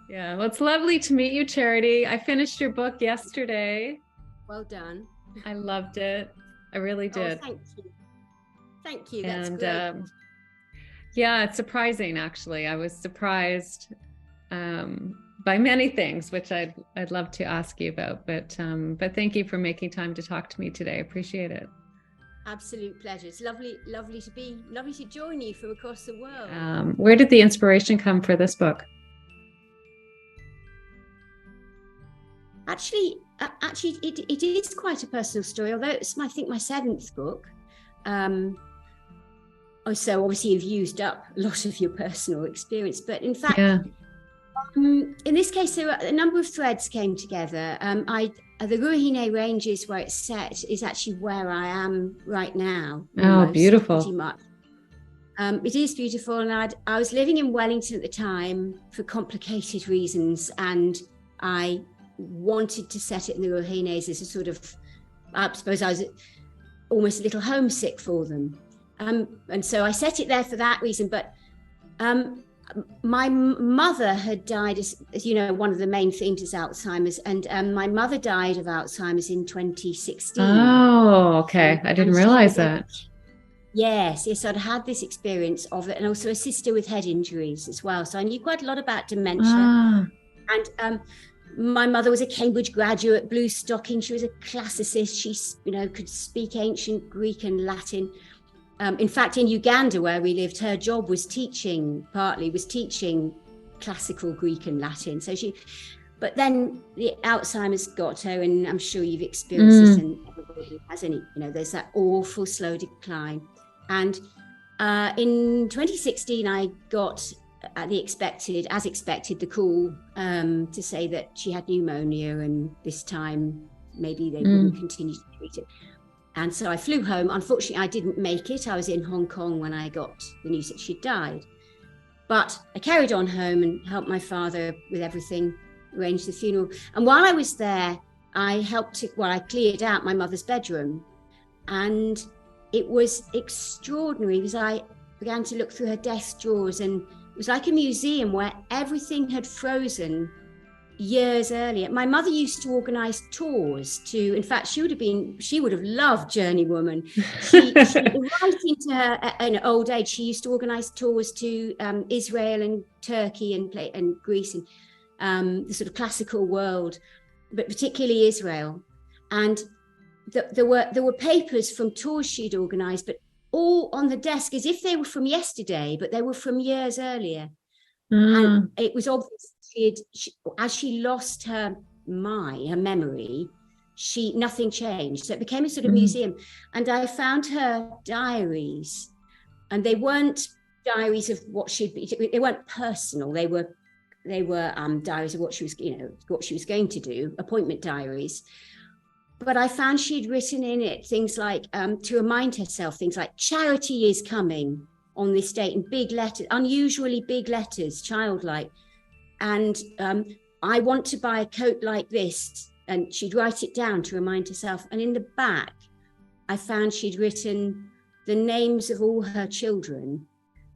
Yeah. Well, it's lovely to meet you, Charity. I finished your book yesterday. Well done. I loved it. I really Oh, did. thank you. Thank you. That's And great. yeah, it's surprising actually. I was surprised by many things, which I'd love to ask you about. But thank you for making time to talk to me today. I appreciate it. Absolute pleasure. It's lovely to join you from across the world. Where did the inspiration come for this book? Actually, it is quite a personal story, although it's I think my seventh book. So obviously you've used up a lot of your personal experience, but in fact, Yeah. In this case, there were a number of threads came together. The Ruahine Ranges, where it's set, is actually where I am right now. Oh, Pretty beautiful. much. It is beautiful, and I was living in Wellington at the time for complicated reasons, and I wanted to set it in the Ruahines as a sort of, I suppose I was almost a little homesick for them. And so I set it there for that reason. But my mother had died, as you know, one of the main themes is Alzheimer's. And my mother died of Alzheimer's in 2016. Oh, okay. I didn't realize that. Yes, I'd had this experience of it, and also a sister with head injuries as well. So I knew quite a lot about dementia. Ah. And my mother was a Cambridge graduate, blue stocking. She was a classicist. She, could speak ancient Greek and Latin. In fact, in Uganda, where we lived, her job was teaching classical Greek and Latin. But then the Alzheimer's got her, and I'm sure you've experienced this, and everybody has any, there's that awful slow decline. And in 2016, I got as expected, the call to say that she had pneumonia, and this time maybe they wouldn't continue to treat it. And so I flew home. Unfortunately, I didn't make it. I was in Hong Kong when I got the news that she'd died. But I carried on home and helped my father with everything, arranged the funeral. And while I was there, I cleared out my mother's bedroom. And it was extraordinary because I began to look through her desk drawers, and it was like a museum where everything had frozen years earlier. My mother used to organize tours in fact, she would have loved JourneyWoman. She right into her old age, she used to organize tours to Israel and Turkey and Greece and the sort of classical world, but particularly Israel. And there were papers from tours she'd organized, but all on the desk as if they were from yesterday, but they were from years earlier. And it was obvious as she lost her memory, nothing changed. So it became a sort of museum. And I found her diaries, and they weren't diaries of what they weren't personal. They were diaries of what she was going to do, appointment diaries. But I found she'd written in it things like, to remind herself, things like charity is coming on this date, in big letters, unusually big letters, childlike. And I want to buy a coat like this. And she'd write it down to remind herself. And in the back, I found she'd written the names of all her children.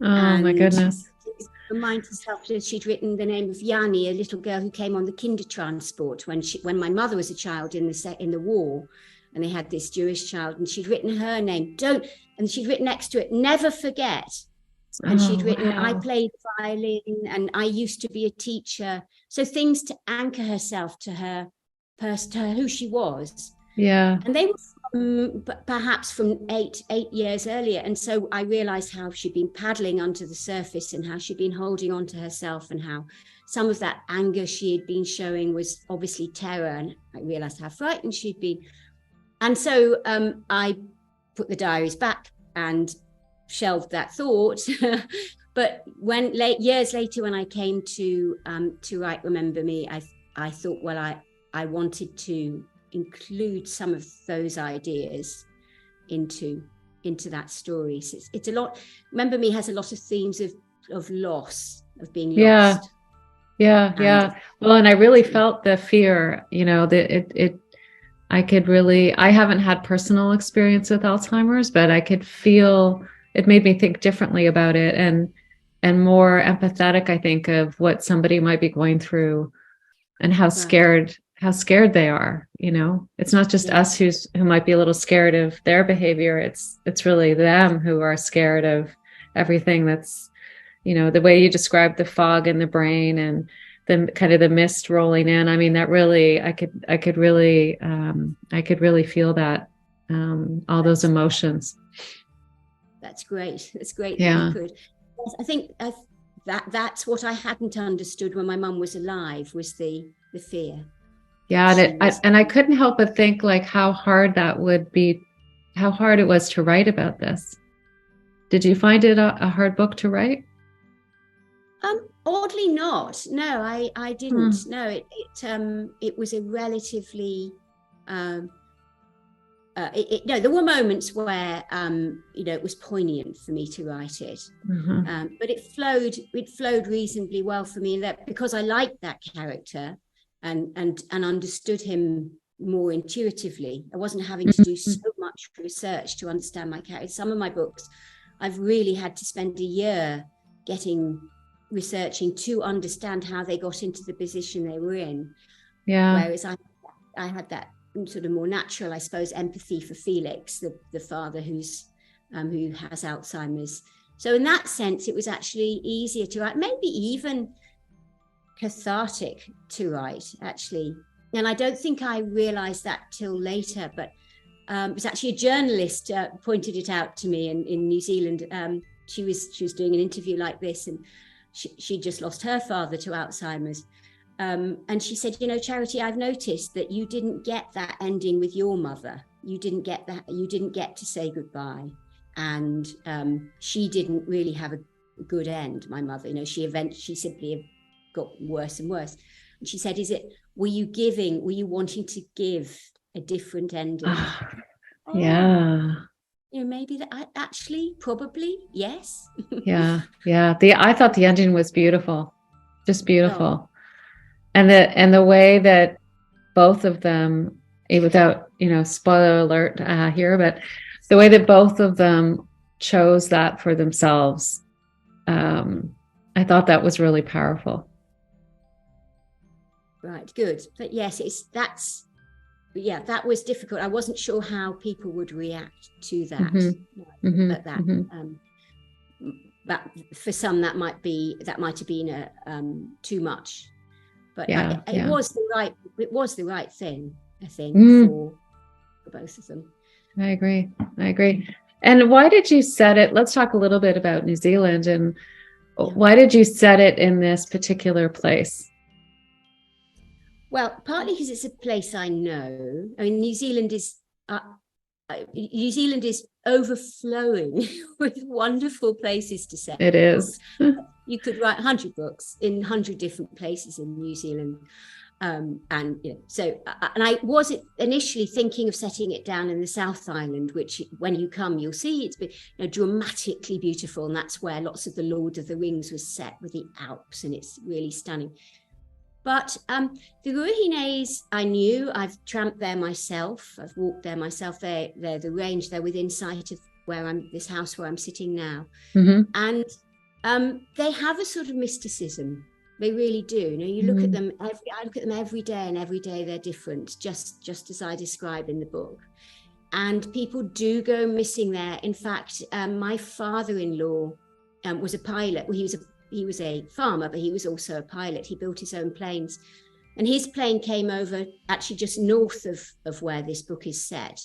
Oh, my goodness. To remind herself that she'd written the name of Yanni, a little girl who came on the kinder transport when my mother was a child in the war. And they had this Jewish child, and she'd written her name. And she'd written next to it, never forget. And she'd written, wow. I played violin, and I used to be a teacher. So things to anchor herself to her who she was. Yeah. And they were perhaps from eight years earlier. And so I realized how she'd been paddling under the surface, and how she'd been holding on to herself, and how some of that anger she had been showing was obviously terror. And I realized how frightened she'd been. And so I put the diaries back and shelved that thought. But years later, when I came to write Remember Me, I thought, well, I wanted to include some of those ideas into that story. So it's a lot. Remember Me has a lot of themes of loss, of being lost. Yeah. Well, and I really felt the fear, that I haven't had personal experience with Alzheimer's, but I could feel it made me think differently about it. And more empathetic, I think, of what somebody might be going through and how scared they are. It's not just us who might be a little scared of their behavior. It's really them who are scared of everything that's, the way you described the fog in the brain and the kind of the mist rolling in. I mean, that really, I could really feel that, all those emotions. That's great. That's great Yeah. that you could. I think that's what I hadn't understood when my mum was alive, was the fear. Yeah, and I couldn't help but think like how hard it was to write about this. Did you find it a hard book to write? Oddly not. No, I didn't. No, it was a relatively. No, there were moments where it was poignant for me to write it, but it flowed reasonably well for me, that because I liked that character and understood him more intuitively. I wasn't having to do so much research to understand my character. Some of my books, I've really had to spend a year researching to understand how they got into the position they were in. Yeah. Whereas I had that sort of more natural, I suppose, empathy for Felix, the father who has Alzheimer's. So in that sense, it was actually easier to write, maybe even cathartic to write, actually. And I don't think I realized that till later, but it was actually a journalist pointed it out to me in New Zealand. She was doing an interview like this, and she just lost her father to Alzheimer's. And she said, Charity, I've noticed that you didn't get that ending with your mother. You didn't get that. You didn't get to say goodbye. And she didn't really have a good end, my mother. She simply got worse and worse. And she said, were you wanting to give a different ending? Yeah. Maybe that actually, probably, yes. Yeah. I thought the ending was beautiful, just beautiful. Oh. And the way that both of them, without, spoiler alert here, but the way that both of them chose that for themselves, I thought that was really powerful. Right, good. But yes, that was difficult. I wasn't sure how people would react to that. But for some, that might have been too much. But it was the right thing, I think, for both of them. I agree. And why did you set it? Let's talk a little bit about New Zealand, and why did you set it in this particular place? Well, partly because it's a place I know. I mean, New Zealand is overflowing with wonderful places to set. It is. You could write 100 books in 100 different places in New Zealand. And I was initially thinking of setting it down in the South Island, which when you come, you'll see it's dramatically beautiful. And that's where lots of the Lord of the Rings was set, with the Alps, and it's really stunning. But the Ruahines, I knew. I've tramped there myself. I've walked there myself. They're the range. They're within sight of this house where I'm sitting now. And they have a sort of mysticism. They really do. You look at them. I look at them every day, and every day they're different, just as I describe in the book. And people do go missing there. In fact, my father-in-law was a pilot. Well, he was a farmer, but he was also a pilot. He built his own planes, and his plane came over actually just north of where this book is set.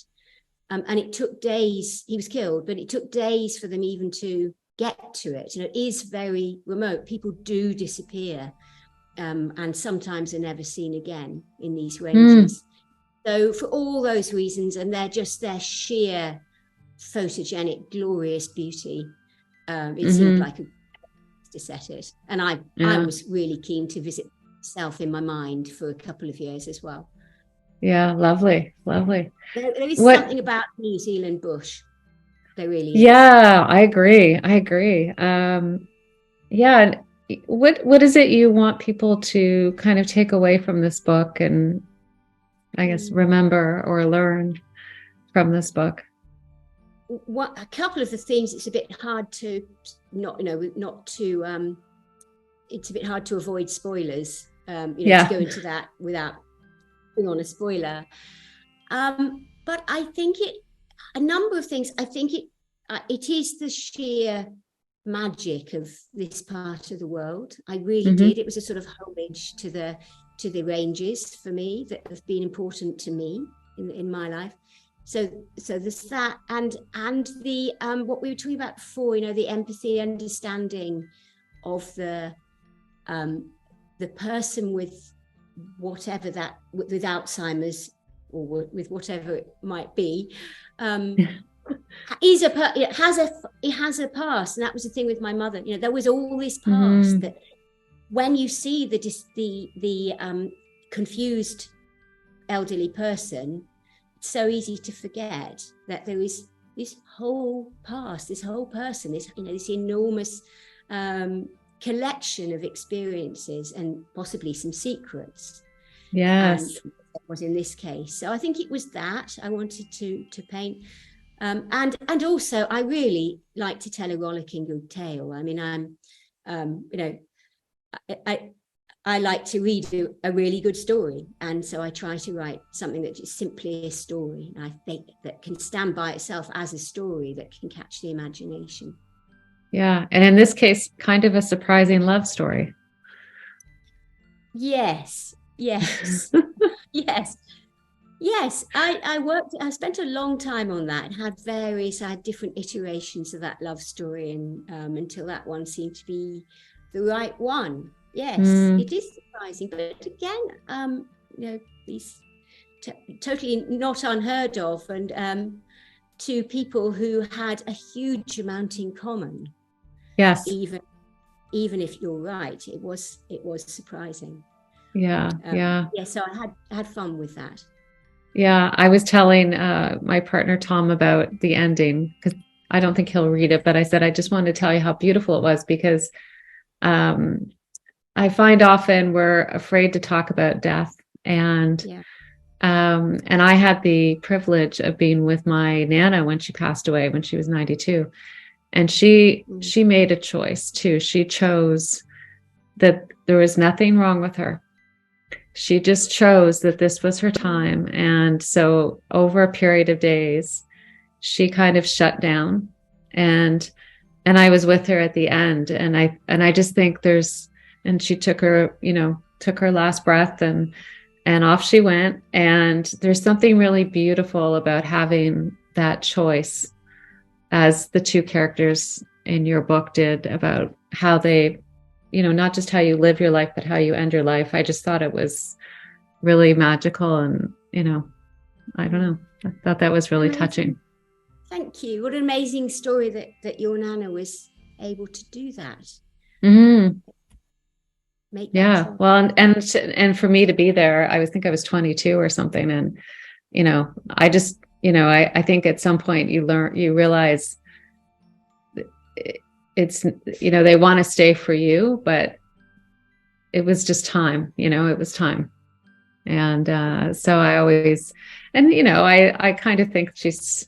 And it took days. He was killed, but it took days for them even to get to it. It is very remote. People do disappear, and sometimes are never seen again in these ranges. So for all those reasons, and their sheer photogenic, glorious beauty, it seemed like to set it. And I was really keen to visit myself in my mind for a couple of years as well. Yeah, lovely. There is something about New Zealand bush. There really is. Yeah, I agree. Yeah. What is it you want people to kind of take away from this book, and I guess remember or learn from this book? a couple of the themes, it's a bit hard to it's a bit hard to avoid spoilers, to go into that without being on a spoiler. But I think a number of things. I think it is the sheer magic of this part of the world. I really did. It was a sort of homage to the ranges for me that have been important to me in my life. So there's that, and the what we were talking about before, the empathy, understanding of the person with whatever that, with Alzheimer's or with whatever it might be, it has a past. And that was the thing with my mother. There was all this past that when you see the confused elderly person, it's so easy to forget that there is this whole past, this whole person, this enormous collection of experiences and possibly some secrets. Yes. Was in this case. So I think it was that I wanted to paint. And also I really like to tell a rollicking good tale. I mean, I like to read a really good story. And so I try to write something that is simply a story. And I think that can stand by itself as a story that can catch the imagination. Yeah. And in this case, kind of a surprising love story. Yes. Yes. Yes. I spent a long time on that. I had different iterations of that love story, and until that one seemed to be the right one. Yes, it is surprising, but again, these totally not unheard of, and to people who had a huge amount in common. Yes. Even if you're right, it was surprising. Yeah. So I had fun with that. Yeah, I was telling my partner Tom about the ending, because I don't think he'll read it, but I said I just wanted to tell you how beautiful it was, because I find often we're afraid to talk about death, and I had the privilege of being with my Nana when she passed away, when she was 92, and she made a choice too. She chose that there was nothing wrong with her. She just chose that this was her time. And so over a period of days, she kind of shut down, and I was with her at the end. And I just think and she took her last breath, and off she went. And there's something really beautiful about having that choice, as the two characters in your book did, about how they, not just how you live your life, but how you end your life. I just thought it was really magical. And, I don't know, I thought that was really touching. Thank you. What an amazing story that your Nana was able to do that. Well, and for me to be there, I think I was 22 or something. And, I just, I think at some point you realize it's, they want to stay for you, but it was just time, it was time. And so I always, and I kind of think she's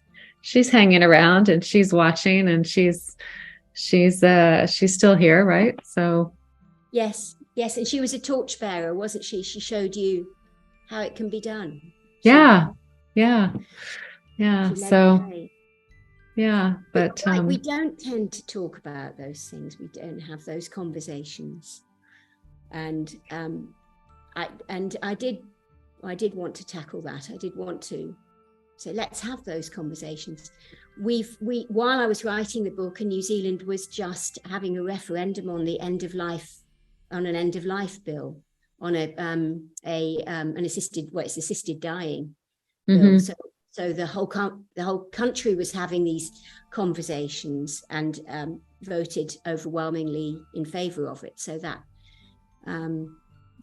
hanging around, and she's watching, and she's still here, right? So yes, and she was a torchbearer, wasn't she? She showed you how it can be done. Yeah. So yeah, but we don't tend to talk about those things. We don't have those conversations, and I did want to tackle that. I did want to say, let's have those conversations. While I was writing the book, and New Zealand was just having a referendum on an end of life bill, on an assisted dying bill. So the whole country was having these conversations, and voted overwhelmingly in favour of it. So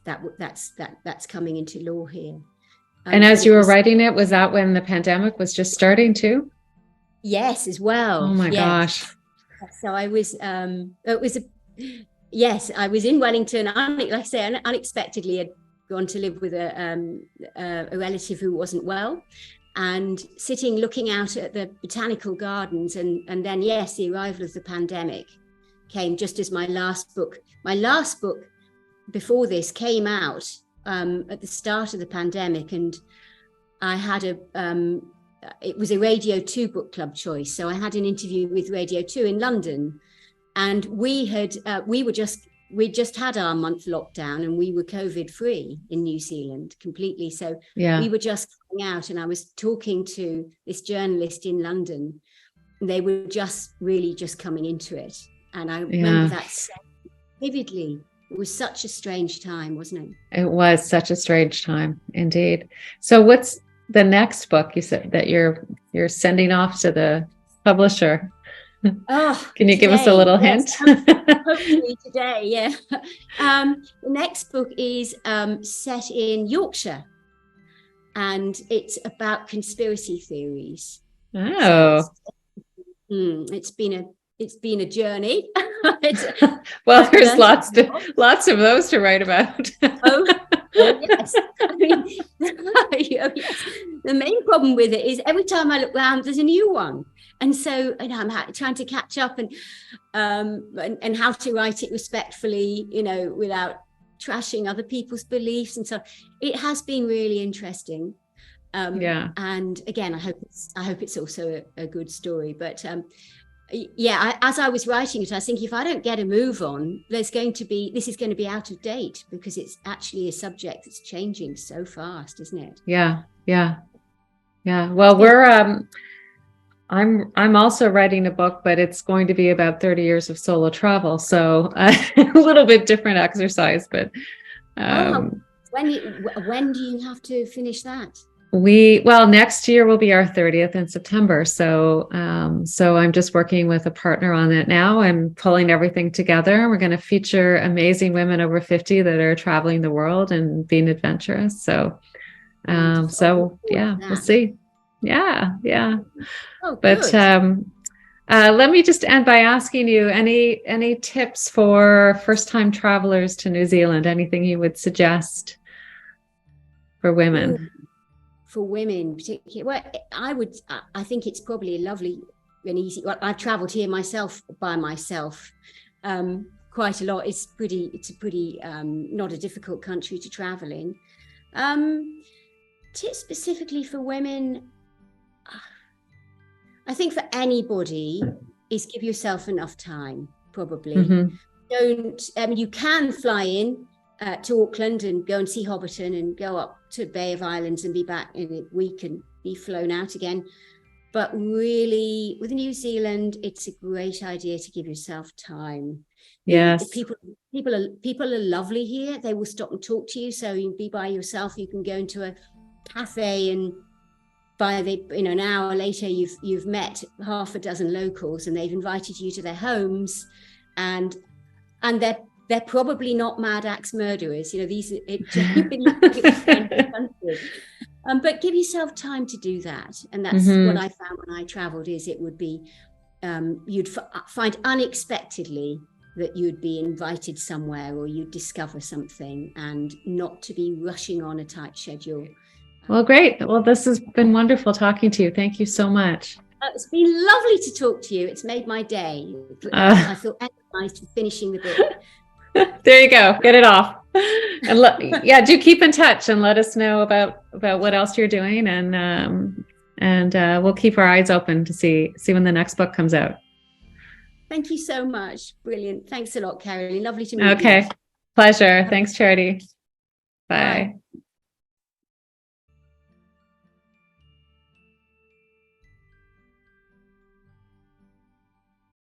that's coming into law here. And as you were writing it, was that when the pandemic was just starting too? Yes, as well. Oh my gosh. So I was, I was in Wellington. Like I say, unexpectedly had gone to live with a relative who wasn't well. and sitting looking out at the botanical gardens, and then yes, the arrival of the pandemic came just as my last book before this came out at the start of the pandemic, and I had it was a Radio 2 book club choice, so I had an interview with Radio 2 in London, and we'd just had our month lockdown, and we were COVID free in New Zealand completely. So we were just coming out, and I was talking to this journalist in London, and they were just coming into it. And I remember that so vividly. It was such a strange time, wasn't it? It was such a strange time, indeed. So what's the next book you said that you're sending off to the publisher? Oh, can you give us a little hint? Hopefully today, yeah. The next book is set in Yorkshire, and it's about conspiracy theories. Oh, so it's been a journey. Well, there's lots of those to write about. Oh, yes. I mean, yes. The main problem with it is every time I look around, there's a new one. And so I'm trying to catch up and how to write it respectfully, without trashing other people's beliefs and so on. It has been really interesting. And again, I hope it's also a good story. But as I was writing it, I was thinking, if I don't get a move on, this is going to be out of date, because it's actually a subject that's changing so fast, isn't it? Yeah. Well, I'm also writing a book, but it's going to be about 30 years of solo travel. So a little bit different exercise, but when do you have to finish that? Next year will be our 30th in September. So I'm just working with a partner on it now. I'm pulling everything together. We're going to feature amazing women over 50 that are traveling the world and being adventurous. So we'll see. Yeah. Oh, but let me just end by asking you any tips for first-time travelers to New Zealand, anything you would suggest for women? For women particularly, well, I think it's probably lovely and easy. Well, I've traveled here by myself quite a lot. It's a pretty not a difficult country to travel in. Tips specifically for women, I think for anybody, is give yourself enough time, probably. Mm-hmm. You can fly in to Auckland and go and see Hobbiton and go up to Bay of Islands and be back in a week and be flown out again. But really, with New Zealand, it's a great idea to give yourself time. Yes. People are lovely here. They will stop and talk to you. So you can be by yourself. You can go into a cafe, and an hour later you've met half a dozen locals, and they've invited you to their homes, and they're probably not mad axe murderers. But give yourself time to do that, and that's what I found when I travelled. Is it would be you'd find unexpectedly that you'd be invited somewhere, or you'd discover something, and not to be rushing on a tight schedule. Well, great. Well, this has been wonderful talking to you. Thank you so much. It's been lovely to talk to you. It's made my day. I feel energized for finishing the book. There you go. Get it off. And do keep in touch and let us know about what else you're doing, and we'll keep our eyes open to see when the next book comes out. Thank you so much. Brilliant. Thanks a lot, Caroline. Lovely to meet you. Okay. Pleasure. Thanks, Charity. Bye.